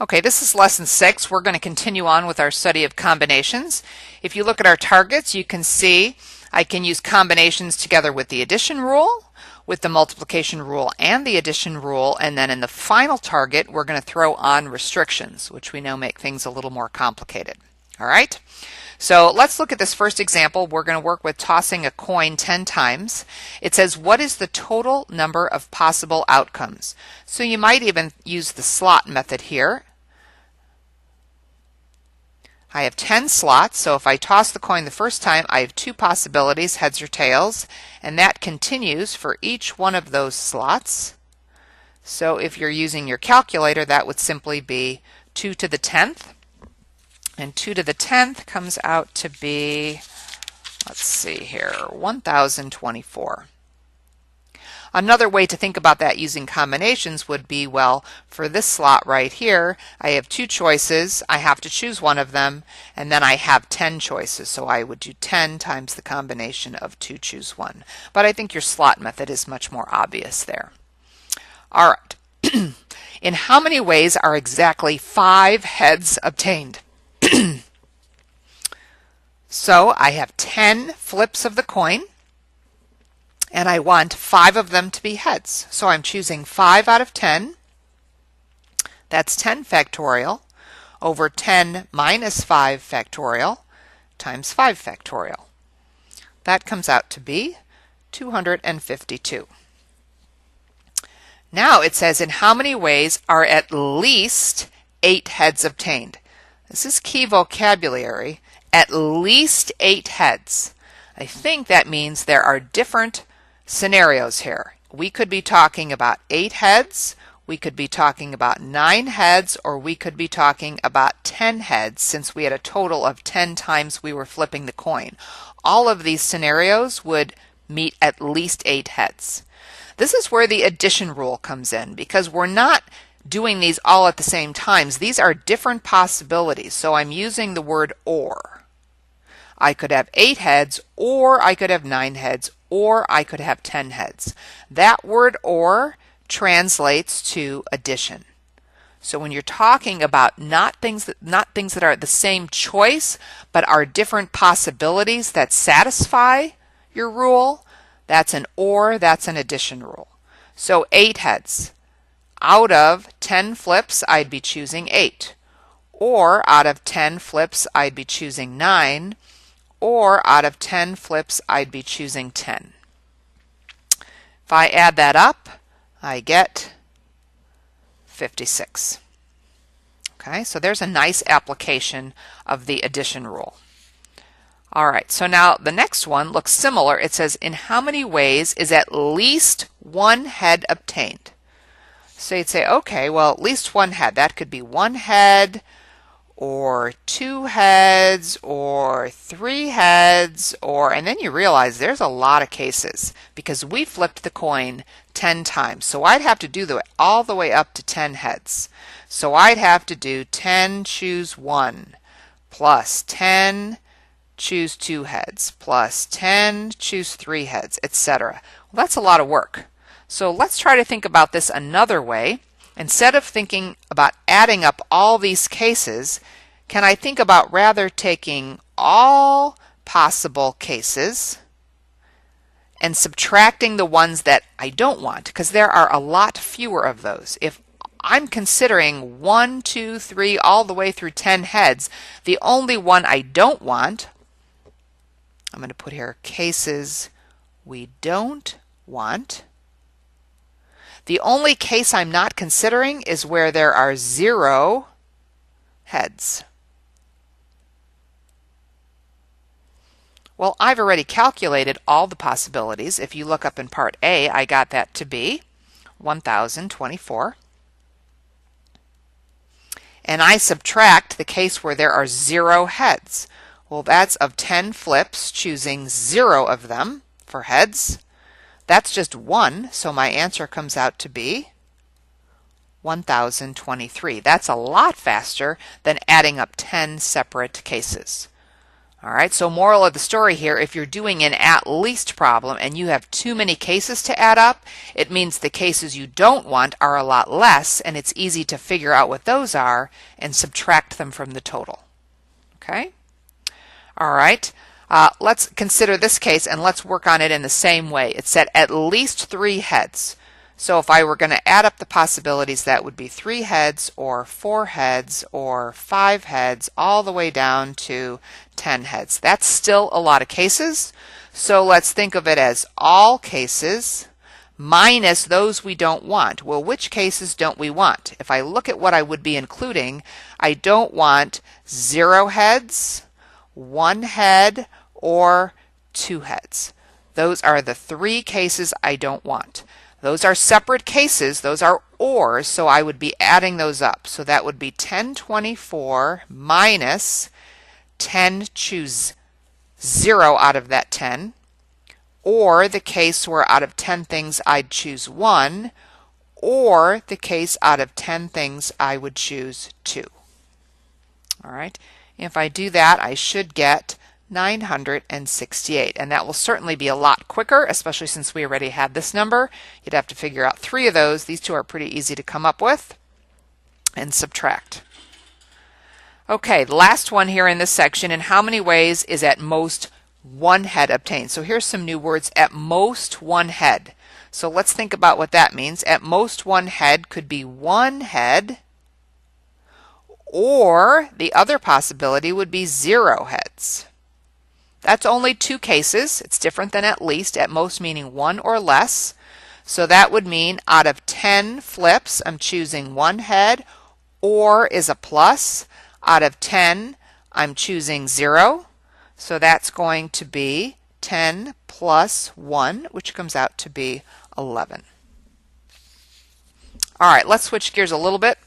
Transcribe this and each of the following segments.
Okay, this is lesson 6. We're going to continue on with our study of combinations. If you look at our targets, you can see I can use combinations together with the addition rule, with the multiplication rule and the addition rule, and then in the final target we're going to throw on restrictions, which we know make things a little more complicated. All right? So let's look at this first example. We're going to work with tossing a coin 10 times. It says, what is the total number of possible outcomes? So you might even use the slot method here. I have 10 slots, so if I toss the coin the first time, I have 2 possibilities, heads or tails, and that continues for each one of those slots. So if you're using your calculator, that would simply be 2 to the 10th. And 2 to the 10th comes out to be, let's see here, 1024. Another way to think about that using combinations would be, well, for this slot right here, I have 2 choices. I have to choose one of them, and then I have 10 choices. So I would do 10 times the combination of 2, choose 1. But I think your slot method is much more obvious there. All right. In how many ways are exactly 5 heads obtained? So I have 10 flips of the coin, and I want 5 of them to be heads. So I'm choosing 5 out of 10. That's 10 factorial over 10 minus 5 factorial times 5 factorial. That comes out to be 252. Now it says, in how many ways are at least 8 heads obtained? This is key vocabulary. At least 8 heads. I think that means there are different scenarios here. We could be talking about 8 heads, we could be talking about 9 heads, or we could be talking about 10 heads, since we had a total of 10 times we were flipping the coin. All of these scenarios would meet at least 8 heads. This is where the addition rule comes in, because we're not doing these all at the same times. These are different possibilities, so I'm using the word or. I could have 8 heads, or I could have 9 heads, or I could have 10 heads. That word or translates to addition. So when you're talking about not things that are the same choice, but are different possibilities that satisfy your rule, that's an or, that's an addition rule. So 8 heads. Out of 10 flips, I'd be choosing 8. Or out of 10 flips, I'd be choosing 9. Or out of 10 flips, I'd be choosing 10. If I add that up, I get 56. Okay, so there's a nice application of the addition rule. All right, so now the next one looks similar. It says, in how many ways is at least 1 head obtained? So you'd say, okay, well, at least 1 head. That could be 1 head, or 2 heads, or 3 heads, and then you realize there's a lot of cases because we flipped the coin 10 times. So I'd have to do all the way up to 10 heads. So I'd have to do 10 choose 1 plus 10 choose 2 heads plus 10 choose 3 heads, etc. Well, that's a lot of work. So let's try to think about this another way. Instead of thinking about adding up all these cases, can I think about rather taking all possible cases and subtracting the ones that I don't want, because there are a lot fewer of those. If I'm considering 1, 2, 3, all the way through 10 heads, the only one I don't want, I'm going to put here cases we don't want. The only case I'm not considering is where there are 0 heads. Well, I've already calculated all the possibilities. If you look up in part A, I got that to be 1024. And I subtract the case where there are 0 heads. Well, that's of 10 flips, choosing 0 of them for heads. That's just 1, so my answer comes out to be 1023. That's a lot faster than adding up 10 separate cases. All right, so moral of the story here, if you're doing an at least problem and you have too many cases to add up, it means the cases you don't want are a lot less, and it's easy to figure out what those are and subtract them from the total. Okay? All right, let's consider this case and let's work on it in the same way. It said at least 3 heads. So if I were going to add up the possibilities, that would be 3 heads or 4 heads or 5 heads all the way down to 10 heads. That's still a lot of cases. So let's think of it as all cases minus those we don't want. Well, which cases don't we want? If I look at what I would be including, I don't want 0 heads, 1 head, or 2 heads. Those are the 3 cases I don't want. Those are separate cases, those are ors, so I would be adding those up. So that would be 1024 minus 10, choose 0 out of that 10, or the case where out of 10 things I'd choose 1, or the case out of 10 things I would choose 2. All right, if I do that, I should get 968, and that will certainly be a lot quicker, especially since we already had this number. You'd have to figure out 3 of those. These 2 are pretty easy to come up with and subtract. Okay, the last one here in this section, in how many ways is at most 1 head obtained? So here's some new words, at most 1 head. So let's think about what that means. At most 1 head could be 1 head, or the other possibility would be 0 heads. That's only 2 cases. It's different than at least, at most meaning 1 or less. So that would mean out of 10 flips, I'm choosing 1 head, or is a plus. Out of 10, I'm choosing 0. So that's going to be 10 plus 1, which comes out to be 11. All right, let's switch gears a little bit.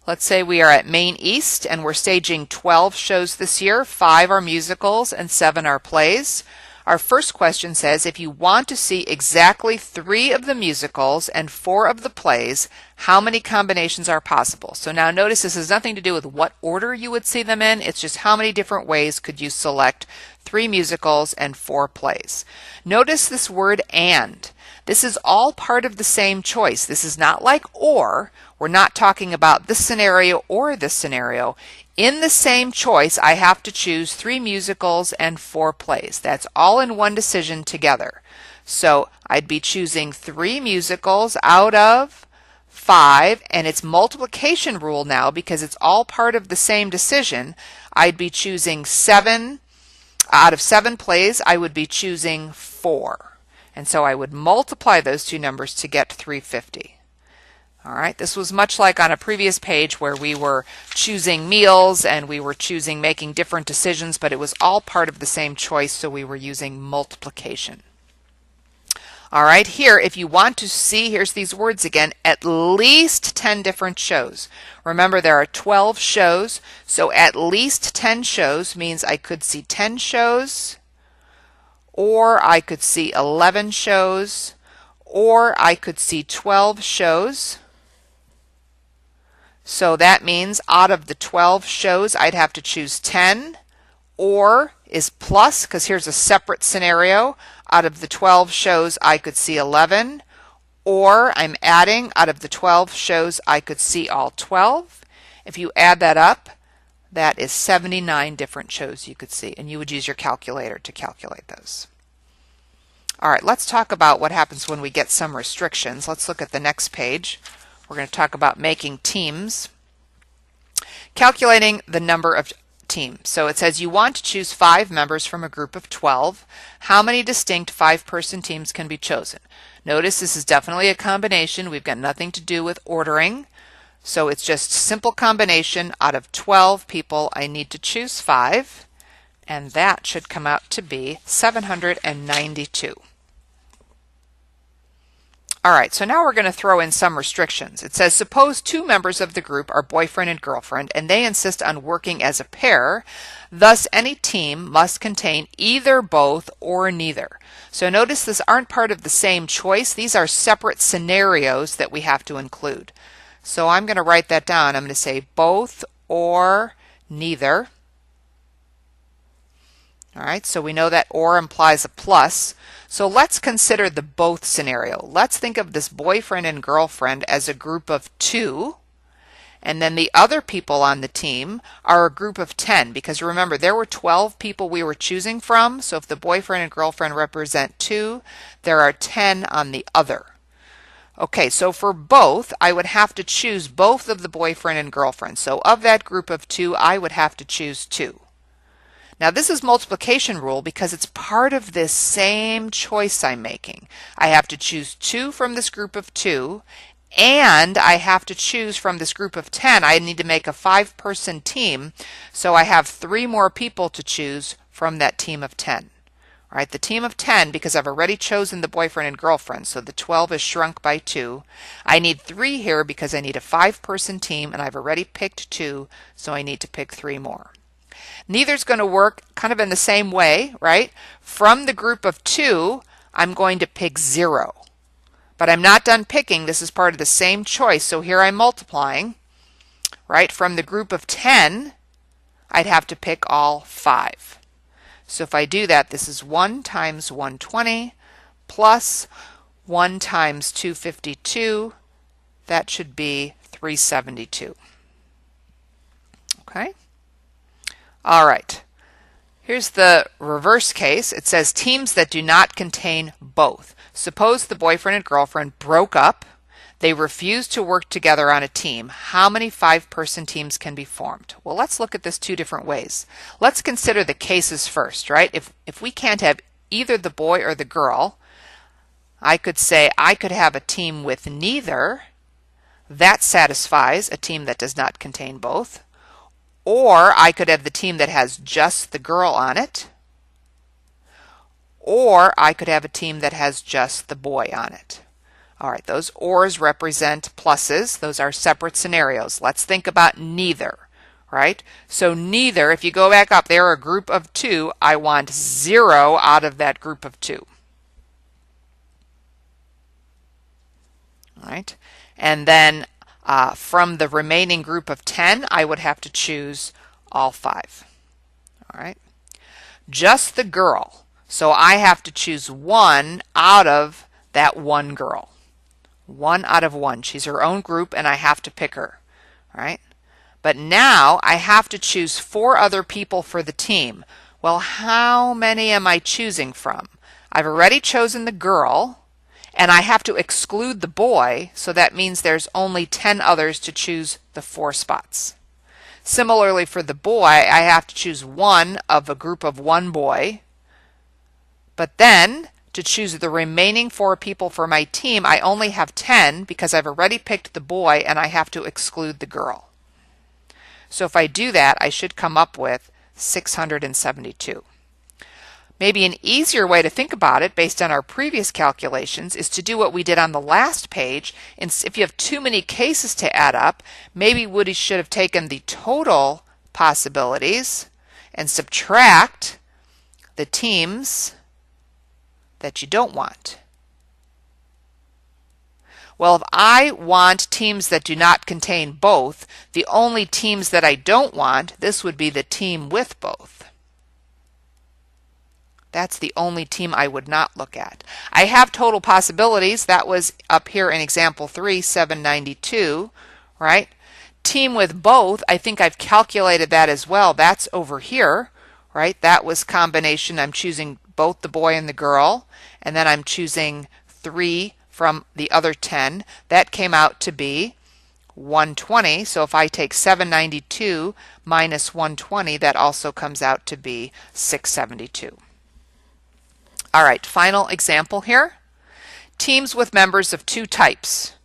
Let's say we are at Maine East and we're staging 12 shows this year. 5 are musicals and 7 are plays. Our first question says, if you want to see exactly 3 of the musicals and 4 of the plays, how many combinations are possible? So now notice this has nothing to do with what order you would see them in. It's just how many different ways could you select 3 musicals and 4 plays. Notice this word and. This is all part of the same choice. This is not like or. We're not talking about this scenario or this scenario. In the same choice, I have to choose 3 musicals and 4 plays. That's all in one decision together. So I'd be choosing 3 musicals out of 5, and it's multiplication rule now because it's all part of the same decision. I'd be choosing 7 out of 7 plays. I would be choosing 4. And so I would multiply those 2 numbers to get 350. All right, this was much like on a previous page where we were choosing meals and we were making different decisions, but it was all part of the same choice, so we were using multiplication. All right, here, if you want to see, here's these words again, at least 10 different shows. Remember, there are 12 shows, so at least 10 shows means I could see 10 shows, or I could see 11 shows, or I could see 12 shows. So that means out of the 12 shows, I'd have to choose 10, or is plus, because here's a separate scenario. Out of the 12 shows, I could see 11, or I'm adding, out of the 12 shows, I could see all 12. If you add that up, that is 79 different shows you could see, and you would use your calculator to calculate those. All right, let's talk about what happens when we get some restrictions. Let's look at the next page. We're going to talk about making teams. Calculating the number of teams. So it says you want to choose 5 members from a group of 12. How many distinct 5-person teams can be chosen? Notice this is definitely a combination. We've got nothing to do with ordering. So it's just simple combination. Out of 12 people, I need to choose 5. And that should come out to be 792. All right, so now we're going to throw in some restrictions. It says, suppose 2 members of the group are boyfriend and girlfriend, and they insist on working as a pair. Thus, any team must contain either both or neither. So notice these aren't part of the same choice. These are separate scenarios that we have to include. So I'm going to write that down. I'm going to say both or neither. All right, so we know that or implies a plus. So let's consider the both scenario. Let's think of this boyfriend and girlfriend as a group of 2, and then the other people on the team are a group of 10, because remember, there were 12 people we were choosing from, so if the boyfriend and girlfriend represent 2, there are 10 on the other. Okay, so for both, I would have to choose both of the boyfriend and girlfriend. So of that group of 2, I would have to choose 2. Now this is multiplication rule because it's part of this same choice I'm making. I have to choose 2 from this group of 2, and I have to choose from this group of 10. I need to make a 5-person team, so I have 3 more people to choose from that team of 10. All right, the team of 10, because I've already chosen the boyfriend and girlfriend, so the 12 is shrunk by 2. I need 3 here because I need a 5-person team, and I've already picked 2, so I need to pick 3 more. Neither's going to work kind of in the same way, right? From the group of 2, I'm going to pick 0. But I'm not done picking. This is part of the same choice. So here I'm multiplying, right? From the group of 10, I'd have to pick all 5. So if I do that, this is 1 times 120 plus 1 times 252. That should be 372. Okay? All right. Here's the reverse case. It says teams that do not contain both. Suppose the boyfriend and girlfriend broke up. They refuse to work together on a team. How many 5-person teams can be formed? Well, let's look at this 2 different ways. Let's consider the cases first, right? If we can't have either the boy or the girl, I could say I could have a team with neither. That satisfies a team that does not contain both. Or I could have the team that has just the girl on it. Or I could have a team that has just the boy on it. All right, those ors represent pluses. Those are separate scenarios. Let's think about neither, right? So neither, if you go back up, they're a group of 2. I want 0 out of that group of 2. All right, and then from the remaining group of 10, I would have to choose all 5. All right, just the girl. So I have to choose 1 out of that 1 girl. 1 out of 1. She's her own group, and I have to pick her. All right, but now I have to choose 4 other people for the team. Well, how many am I choosing from? I've already chosen the girl, and I have to exclude the boy, so that means there's only 10 others to choose the 4 spots. Similarly for the boy, I have to choose 1 of a group of 1 boy, but then to choose the remaining 4 people for my team, I only have 10 because I've already picked the boy and I have to exclude the girl. So if I do that, I should come up with 672. Maybe an easier way to think about it based on our previous calculations is to do what we did on the last page. And if you have too many cases to add up, maybe Woody should have taken the total possibilities and subtract the teams that you don't want. Well, if I want teams that do not contain both, the only teams that I don't want, this would be the team with both. That's the only team I would not look at. I have total possibilities. That was up here in example 3, 792, right? Team with both, I think I've calculated that as well. That's over here, right? That was combination. I'm choosing both the boy and the girl, and then I'm choosing 3 from the other 10. That came out to be 120. So if I take 792 minus 120, that also comes out to be 672. All right, final example here. Teams with members of 2 types.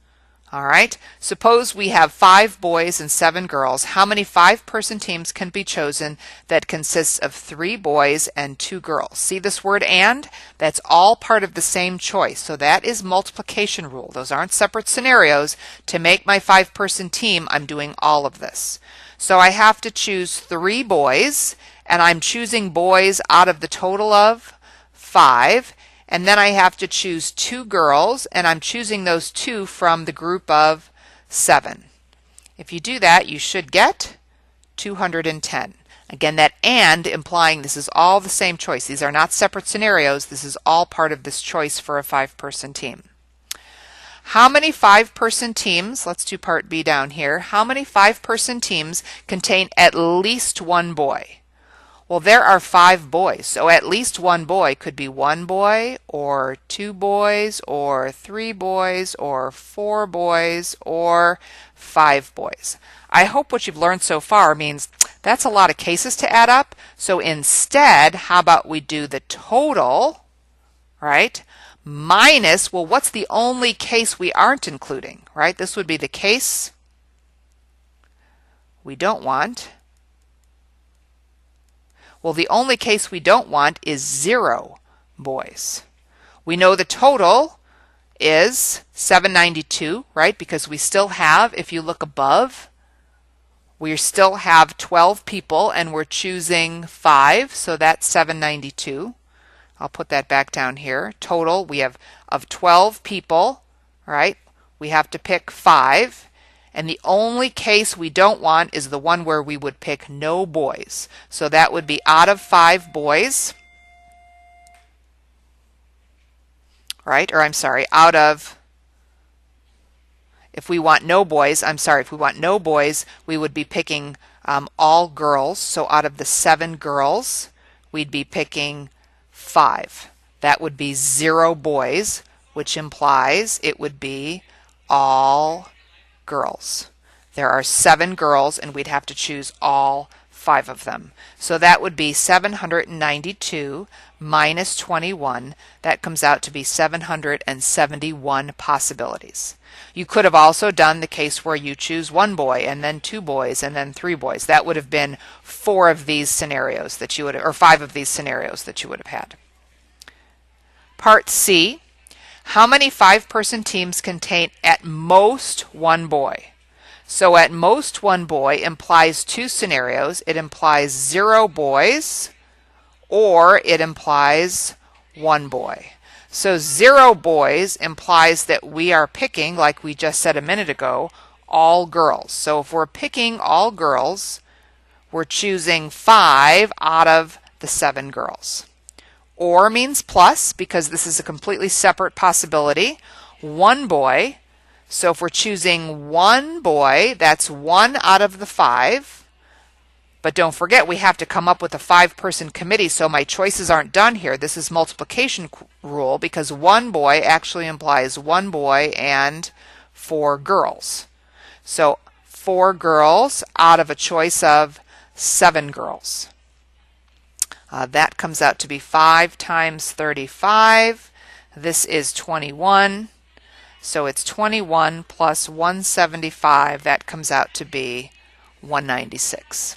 All right, suppose we have 5 boys and 7 girls. How many 5-person teams can be chosen that consists of 3 boys and 2 girls? See this word and? That's all part of the same choice. So that is multiplication rule. Those aren't separate scenarios. To make my 5-person team, I'm doing all of this. So I have to choose 3 boys, and I'm choosing boys out of the total of 5, and then I have to choose 2 girls, and I'm choosing those 2 from the group of 7. If you do that, you should get 210. Again, that and implying this is all the same choice. These are not separate scenarios. This is all part of this choice for a 5-person team. How many 5-person teams, let's do part B down here, how many 5-person teams contain at least one boy? Well, there are 5 boys, so at least one boy could be 1 boy, or 2 boys, or 3 boys, or 4 boys, or 5 boys. I hope what you've learned so far means that's a lot of cases to add up, so instead, how about we do the total, right? Minus, well, what's the only case we aren't including, right? This would be the case we don't want. Well, the only case we don't want is 0 boys. We know the total is 792, right? Because we still have, if you look above, we still have 12 people and we're choosing 5, so that's 792. I'll put that back down here. Total, we have of 12 people, right? We have to pick 5. And the only case we don't want is the one where we would pick no boys. So that would be out of 5 boys, right? Or I'm sorry, out of, if we want no boys, if we want no boys, we would be picking all girls. So out of the 7 girls, we'd be picking 5. That would be 0 boys, which implies it would be all girls. There are 7 girls and we'd have to choose all 5 of them. So that would be 792 minus 21. That comes out to be 771 possibilities. You could have also done the case where you choose 1 boy and then 2 boys and then 3 boys. That would have been 4 of these scenarios that you would, or 5 of these scenarios that you would have had. Part C, how many 5-person teams contain at most 1 boy? So at most 1 boy implies 2 scenarios. It implies 0 boys or it implies 1 boy. So 0 boys implies that we are picking, like we just said a minute ago, all girls. So if we're picking all girls, we're choosing 5 out of the 7 girls. Or means plus, because this is a completely separate possibility. 1 boy, so if we're choosing 1 boy, that's 1 out of the 5. But don't forget, we have to come up with a 5-person committee, so my choices aren't done here. This is multiplication rule, because 1 boy actually implies 1 boy and 4 girls. So 4 girls out of a choice of 7 girls. That comes out to be 5 times 35. This is 21. So it's 21 plus 175. That comes out to be 196.